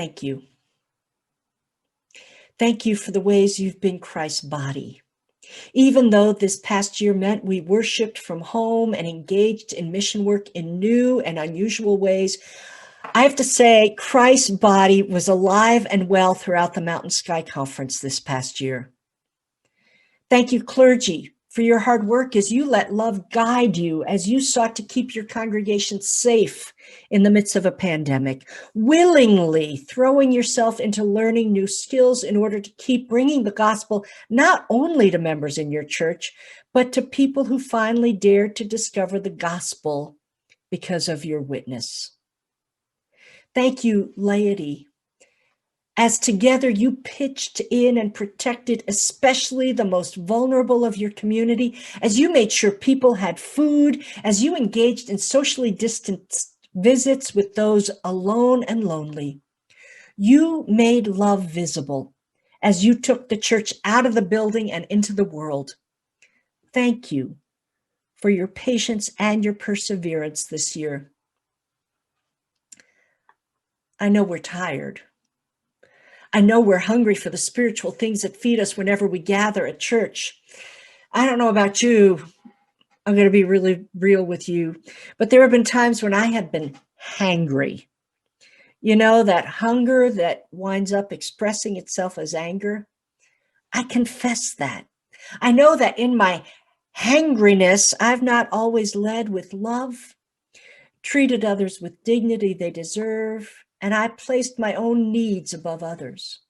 thank you. Thank you for the ways you've been Christ's body. Even though this past year meant we worshiped from home and engaged in mission work in new and unusual ways, I have to say Christ's body was alive and well throughout the Mountain Sky Conference this past year. Thank you, clergy, for your hard work as you let love guide you, as you sought to keep your congregation safe in the midst of a pandemic, willingly throwing yourself into learning new skills in order to keep bringing the gospel not only to members in your church, but to people who finally dared to discover the gospel because of your witness. Thank you, laity, as together you pitched in and protected especially the most vulnerable of your community, as you made sure people had food, as you engaged in socially distanced visits with those alone and lonely. You made love visible as you took the church out of the building and into the world. Thank you for your patience and your perseverance this year. I know we're tired. I know we're hungry for the spiritual things that feed us whenever we gather at church. I don't know about you. I'm going to be really real with you. But there have been times when I have been hangry. You know, that hunger that winds up expressing itself as anger. I confess that. I know that in my hangriness, I've not always led with love, treated others with dignity they deserve, and I placed my own needs above others.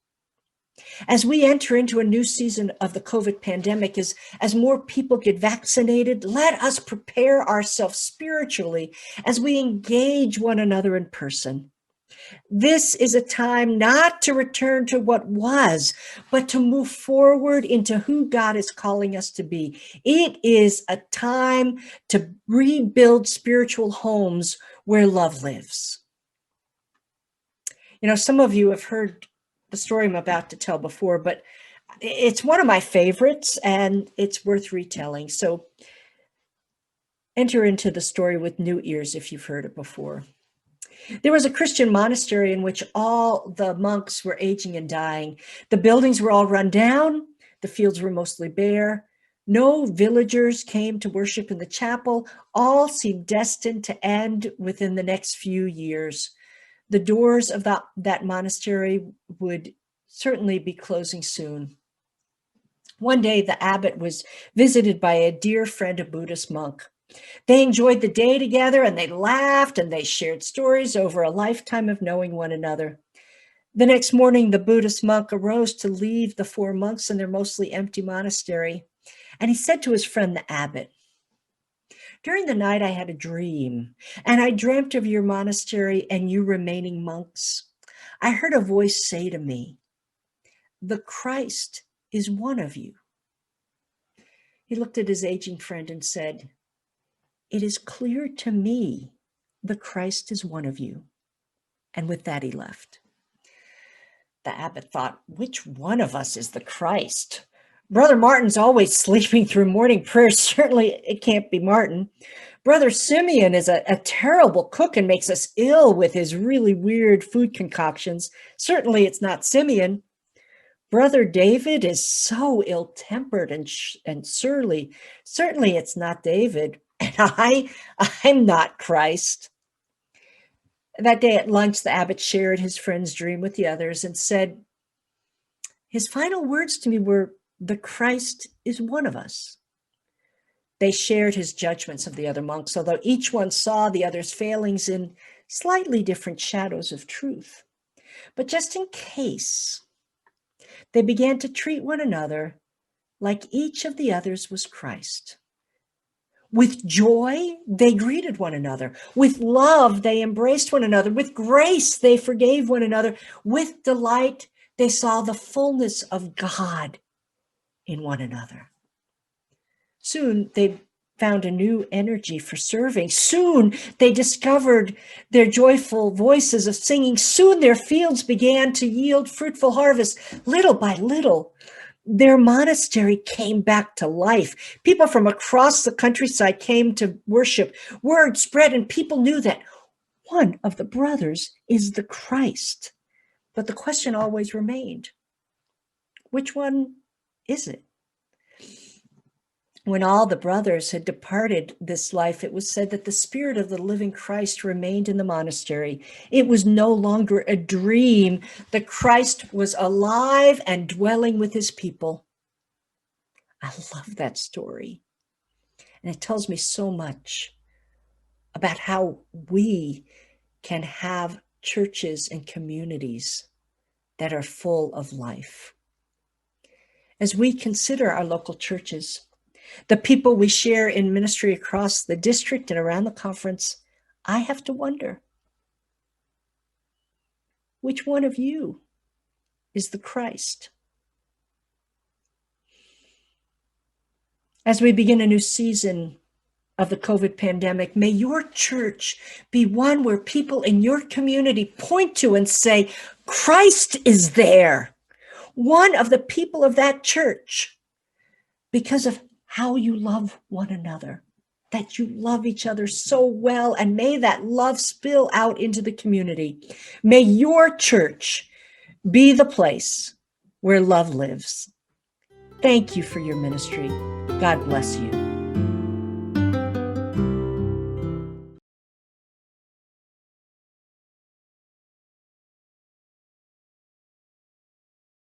As we enter into a new season of the COVID pandemic, as more people get vaccinated, let us prepare ourselves spiritually as we engage one another in person. This is a time not to return to what was, but to move forward into who God is calling us to be. It is a time to rebuild spiritual homes where love lives. You know, some of you have heard the story I'm about to tell before, but it's one of my favorites and it's worth retelling. So enter into the story with new ears if you've heard it before. There was a Christian monastery in which all the monks were aging and dying. The buildings were all run down. The fields were mostly bare. No villagers came to worship in the chapel. All seemed destined to end within the next few years. The doors of that monastery would certainly be closing soon. One day, the abbot was visited by a dear friend, a Buddhist monk. They enjoyed the day together and they laughed and they shared stories over a lifetime of knowing one another. The next morning, the Buddhist monk arose to leave the four monks in their mostly empty monastery. And he said to his friend, the abbot, "During the night, I had a dream, and I dreamt of your monastery and you remaining monks. I heard a voice say to me, 'The Christ is one of you.'" He looked at his aging friend and said, "It is clear to me the Christ is one of you." And with that, he left. The abbot thought, which one of us is the Christ? Brother Martin's always sleeping through morning prayer. Certainly it can't be Martin. Brother Simeon is a terrible cook and makes us ill with his really weird food concoctions. Certainly it's not Simeon. Brother David is so ill-tempered and surly. Certainly it's not David. And I'm not Christ. That day at lunch, the abbot shared his friend's dream with the others and said, his final words to me were, "The Christ is one of us." They shared his judgments of the other monks, although each one saw the other's failings in slightly different shadows of truth. But just in case, they began to treat one another like each of the others was Christ. With joy, they greeted one another. With love, they embraced one another. With grace, they forgave one another. With delight, they saw the fullness of God in one another. Soon, they found a new energy for serving. Soon, they discovered their joyful voices of singing. Soon, their fields began to yield fruitful harvests. Little by little, their monastery came back to life. People from across the countryside came to worship. Word spread, and people knew that one of the brothers is the Christ. But the question always remained, which one is it? When all the brothers had departed this life, it was said that the spirit of the living Christ remained in the monastery. It was no longer a dream. The Christ was alive and dwelling with his people. I love that story. And it tells me so much about how we can have churches and communities that are full of life. As we consider our local churches, the people we share in ministry across the district and around the conference, I have to wonder, which one of you is the Christ? As we begin a new season of the COVID pandemic, may your church be one where people in your community point to and say, Christ is there, one of the people of that church, because of how you love one another, that you love each other so well, and may that love spill out into the community. May your church be the place where love lives. Thank you for your ministry. God bless you.